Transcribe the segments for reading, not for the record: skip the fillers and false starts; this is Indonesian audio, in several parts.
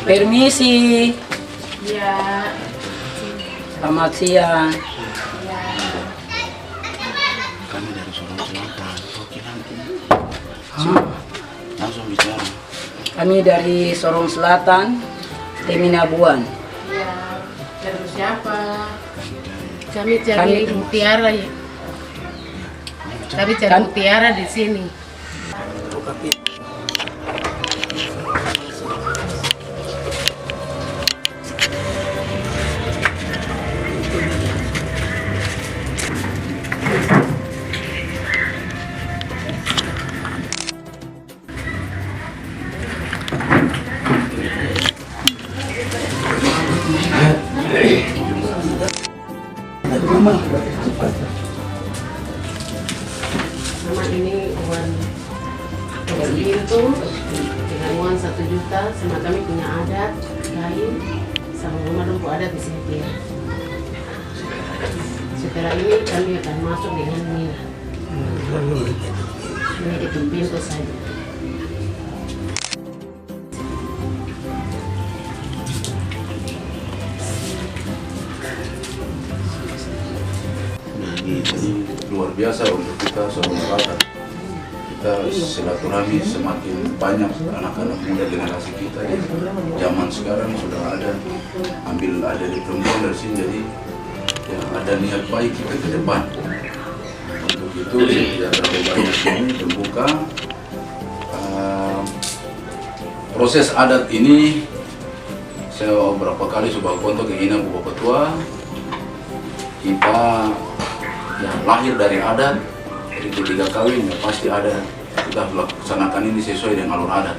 Permisi, Ya. selamat siang. Ya. Kami dari Sorong Selatan. Oke nanti. Langsung bicara. Kami dari Sorong Selatan, Teminabuan. Ya. Terus siapa? Kami dari Kami cari mutiara ya. Kami cari mutiara di sini. Sama ini uang pintu dengan uang 1 juta, sama kami punya adat kain sama rumah lumpuh adat di sini dia. Setelah ini kami akan masuk dengan Mina. Ini itu pintu saja. Nah, ini luar biasa untuk kita Sorong Selatan. Kita silaturahmi semakin banyak anak-anak muda generasi kita ya. Zaman sekarang sudah ada di perempuan dari sini, jadi ya, ada niat baik kita ke depan. Untuk itu saya tidak terlalu banyak ini membuka proses adat ini. Saya beberapa kali coba kontak ke Ina Bapak Ketua. Kita ya, lahir dari adat, jadi ketika kawin ya pasti ada, kita laksanakan ini sesuai dengan alur adat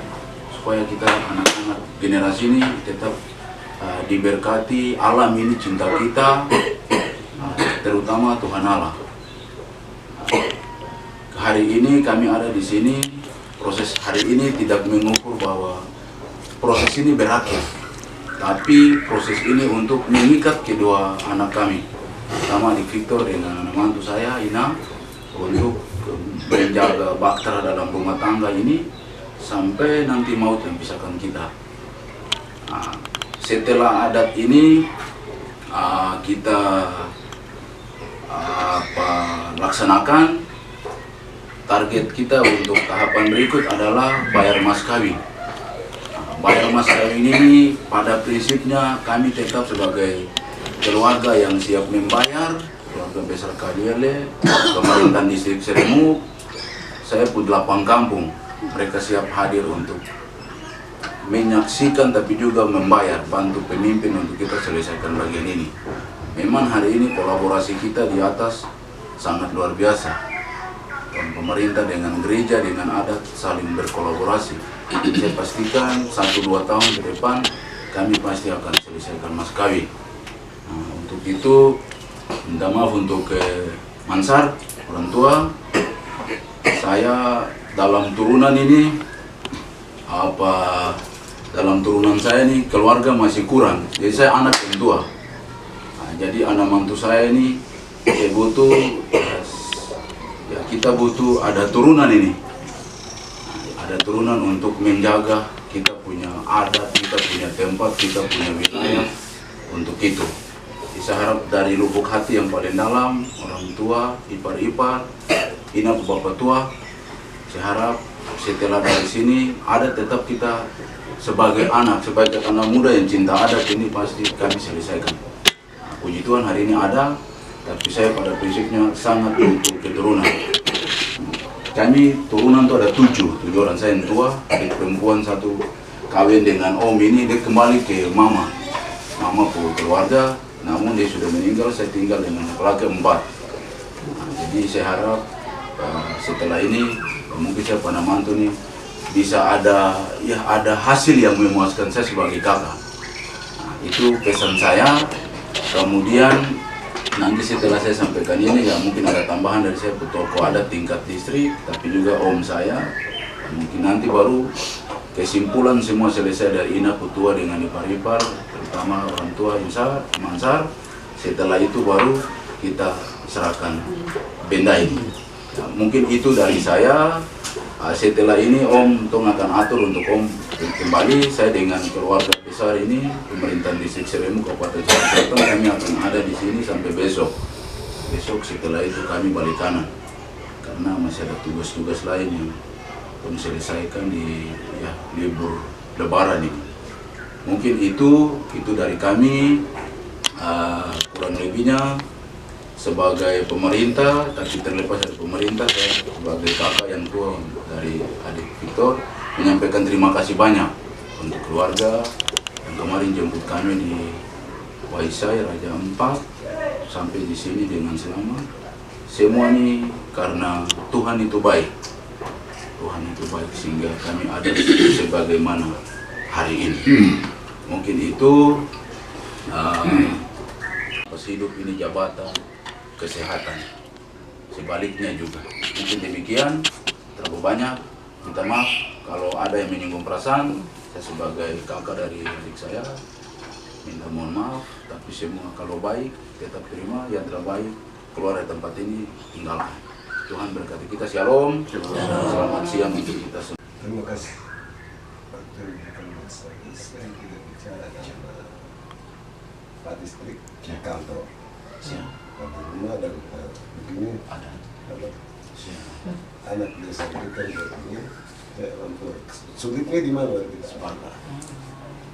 supaya kita anak-anak generasi ini tetap diberkati alam ini, cinta kita terutama Tuhan Allah. Hari ini kami ada di sini, proses hari ini tidak mengukur bahwa proses ini berakhir, tapi proses ini untuk mengikat kedua anak kami, pertama di Victor dengan mantu saya Ina, untuk menjaga bahtera dalam rumah tangga ini sampai nanti maut yang pisahkan kita. Nah, setelah adat ini kita laksanakan, target kita untuk tahapan berikut adalah bayar mas kawin. Bayar mas kawin ini pada prinsipnya kami tetap sebagai keluarga yang siap membayar, keluarga besar Kadiele, pemerintahan distrik Seremuk, saya pun 8 kampung, mereka siap hadir untuk menyaksikan tapi juga membayar, bantu pemimpin untuk kita selesaikan bagian ini. Memang hari ini kolaborasi kita di atas sangat luar biasa, dan pemerintah dengan gereja dengan adat saling berkolaborasi. Saya pastikan 1-2 tahun ke depan kami pasti akan selesaikan mas kawin. Nah, untuk itu minta maaf untuk Mansar, orang tua. Saya dalam turunan ini dalam turunan saya ini keluarga masih kurang, jadi saya anak yang tua. Nah, jadi anak mantu saya ini butuh ya, kita butuh ada turunan ini. Ada turunan untuk menjaga kita punya adat, kita punya tempat, kita punya wilayah untuk itu. Saya harap dari lubuk hati yang paling dalam, orang tua, ipar-ipar, Ina Bapak Tua, saya harap setelah dari sini adat tetap kita sebagai anak muda yang cinta adat ini pasti kami selesaikan. Nah, puji Tuhan hari ini ada, tapi saya pada prinsipnya sangat butuh keturunan. Kami turunan itu ada 7 orang, saya yang tua, adik perempuan 1 kawin dengan om ini, dia kembali ke mama ke keluarga, namun dia sudah meninggal, saya tinggal dengan laki 4. Nah, jadi saya harap setelah ini mungkin saya pada mantu nih bisa ada hasil yang memuaskan saya sebagai kakak. Nah, itu pesan saya. Kemudian nanti setelah saya sampaikan ini ya mungkin ada tambahan dari saya tokoh adat tingkat distrik, tapi juga om saya. Mungkin nanti baru kesimpulan semua selesai dari Ina Putua dengan ipar-ipar, terutama orang tua Mansar. Setelah itu baru kita serahkan benda ini. Nah, mungkin itu dari saya. Setelah ini Om Tong akan atur untuk Om kembali saya dengan keluarga besar ini, pemerintahan Distrik Seremu Kabupaten Jakarta, kami akan ada di sini sampai besok. Besok setelah itu kami balik kanan karena masih ada tugas-tugas lain yang perlu selesaikan di libur Lebaran ini. Mungkin itu dari kami. Kurang lebihnya sebagai pemerintah, tapi terlepas dari pemerintah, saya sebagai kakak yang tua dari adik Victor menyampaikan terima kasih banyak untuk keluarga yang kemarin jemput kami di Waisai Raja Ampat sampai di sini dengan selamat. Semua ini karena Tuhan itu baik. Tuhan itu baik sehingga kami ada sebagaimana hari ini. Mungkin itu pas hidup ini jabatan, kesehatan, sebaliknya juga. Mungkin demikian, terlalu banyak. Minta maaf kalau ada yang menyinggung perasaan. Saya sebagai kakak dari adik saya minta mohon maaf. Tapi semua kalau baik tetap terima, yang tidak baik keluar dari tempat ini tinggalkan. Tuhan berkati kita. Shalom. Selamat siang untuk kita semua. Terima kasih. Waktu bukan masa yang kita bicara sama Pak Distrik di kantor. Waktu rumah dan begini Ada. anak desa kita begini. Untuk sulitnya di mana kita? Sepakat.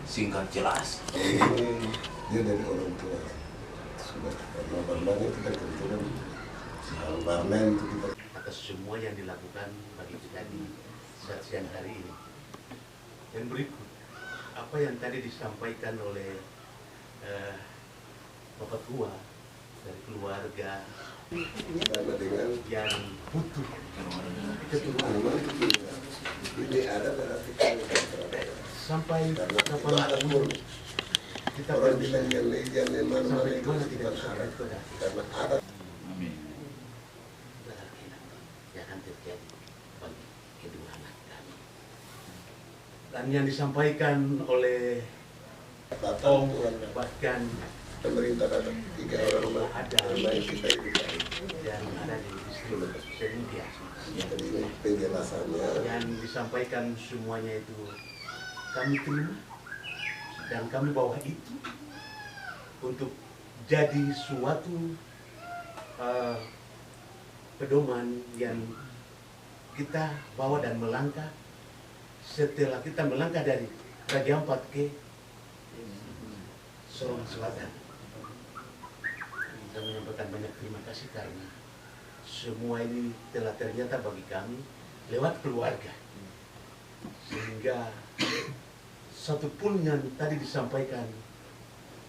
Singkat jelas. Ini dia dari orang tua. Sudah karena Barman itu kan kebetulan Barman itu kita atas semua yang dilakukan bagi kita di saat siang hari ini. Dan berikut apa yang tadi disampaikan oleh Bapak tua dari keluarga sama dengan yang butuh Barman itu ini ada berarti sampai karena itu ada kapanpun pun kita orang berusaha bilang yang Barman sampai itu mana tidak tidak bisa ada itu dah karena ada. Amin. yang akan terjadi bagi kedua anak kami. Dan yang disampaikan oleh Datang Tuhan bahkan pemerintah datang 3 orang rumah ada main kita itu yang ada di distrik Senindia. jadi ini penjelasannya Yang disampaikan semuanya itu kami terima dan kami bawa itu untuk jadi suatu pedoman yang kita bawa dan melangkah setelah kita melangkah dari Raja Ampat ke Sorong Selatan. Saya menyampaikan banyak terima kasih karena semua ini telah ternyata bagi kami lewat keluarga. Sehingga satu pun yang tadi disampaikan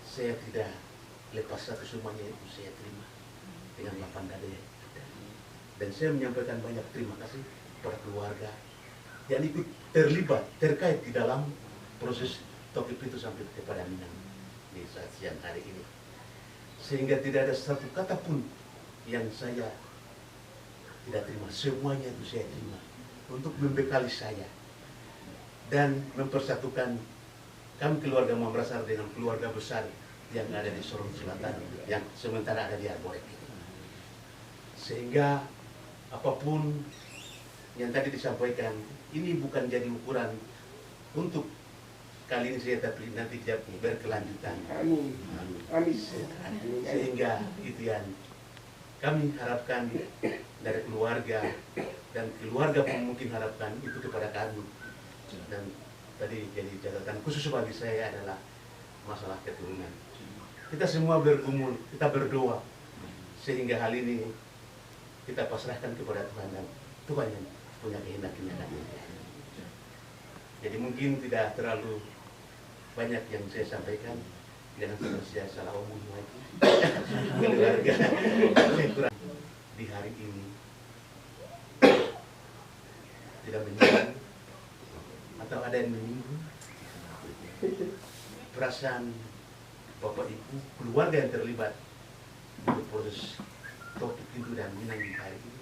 saya tidak lepas satu, semuanya itu saya terima dengan lapang dada. Dan saya menyampaikan banyak terima kasih kepada keluarga yang ikut terlibat, terkait di dalam proses Tokip itu sampai kepada Minang di saat siang hari ini. Sehingga tidak ada satu kata pun yang saya tidak terima. Semuanya itu saya terima untuk membekali saya dan mempersatukan kami keluarga Mambrasar dengan keluarga besar yang ada di Sorong Selatan yang sementara ada di Arborek. Sehingga apapun yang tadi disampaikan ini bukan jadi ukuran untuk kali ini saya, tapi nanti dia berkelanjutan. Amin. Amin. Sehingga itu yang kami harapkan dari keluarga dan keluarga pun mungkin harapkan itu kepada kami. Dan tadi jadi catatan khusus bagi saya adalah masalah keturunan. Kita semua bergumul, kita berdoa sehingga hal ini kita pasrahkan kepada Tuhan dan Tuhan yang punya kehendaknya. Jadi mungkin tidak terlalu banyak yang saya sampaikan, jangan sampai saya salah omong lagi. Keluarga di hari ini tidak menyinggung atau ada yang menyinggung perasaan Bapak Ibu, keluarga yang terlibat di proses Tokip itu dan Minang di hari ini.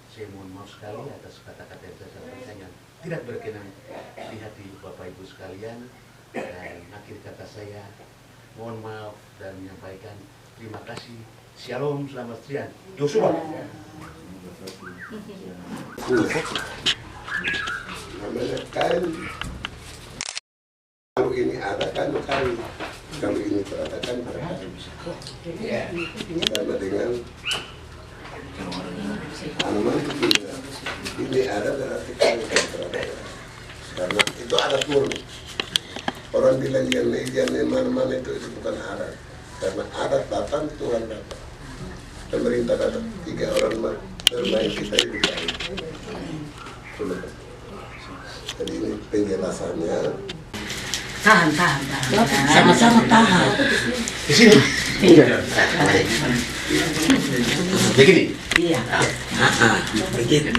Saya mohon maaf sekali atas kata-kata yang saya sampaikan yang tidak berkenan di hati Bapak Ibu sekalian. Dan akhir kata saya mohon maaf dan menyampaikan terima kasih. Shalom, selamat siang. Yosua. Namanya kain kalau ini ada kan kali, kalau ini berada kan berada. Sama dengan anuman ini ada berarti kali kan berada. Karena itu adat murni. Orang bilang yang mana-mana itu bukan adat. Karena adat datang, Tuhan datang. Pemerintah datang, 3 orang bermain kita hidup baik. Jadi ini penjelasannya. Tahan. Sama-sama tahan. Di sini. Begini. Iya. Begitu.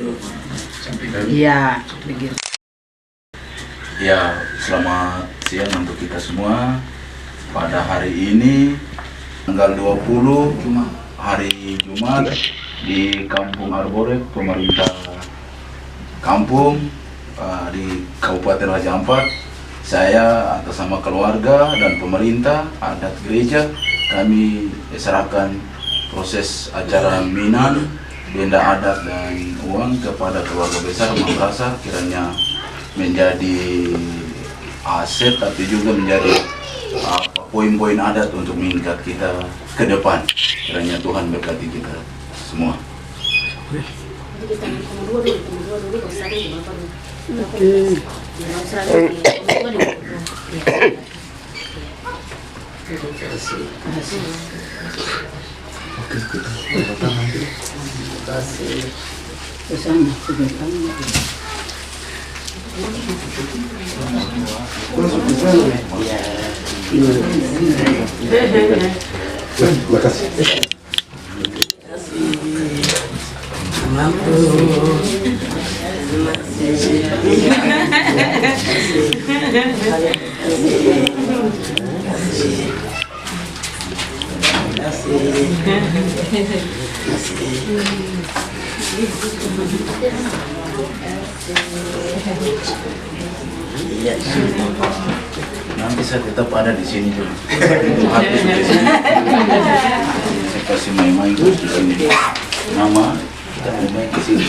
Iya, begitu. Ya, selamat siang untuk kita semua. Pada hari ini tanggal 20 hari Jumat di Kampung Arborek, pemerintah kampung di Kabupaten Raja Ampat, saya atas nama keluarga dan pemerintah adat gereja, kami serahkan proses acara minan, benda adat dan uang kepada keluarga besar Mamrasa, kiranya menjadi aset tapi juga menjadi poin-poin adat untuk meningkat kita ke depan. Kiranya Tuhan berkati kita semua. Jadi kita nomor 2 dulu, kalau saya di bapak dulu. Terima kasih. Nanti saya tetap ada di sini juga. Hati di sini. Saya kasih main-main di sini. Nama kita main-main di sini.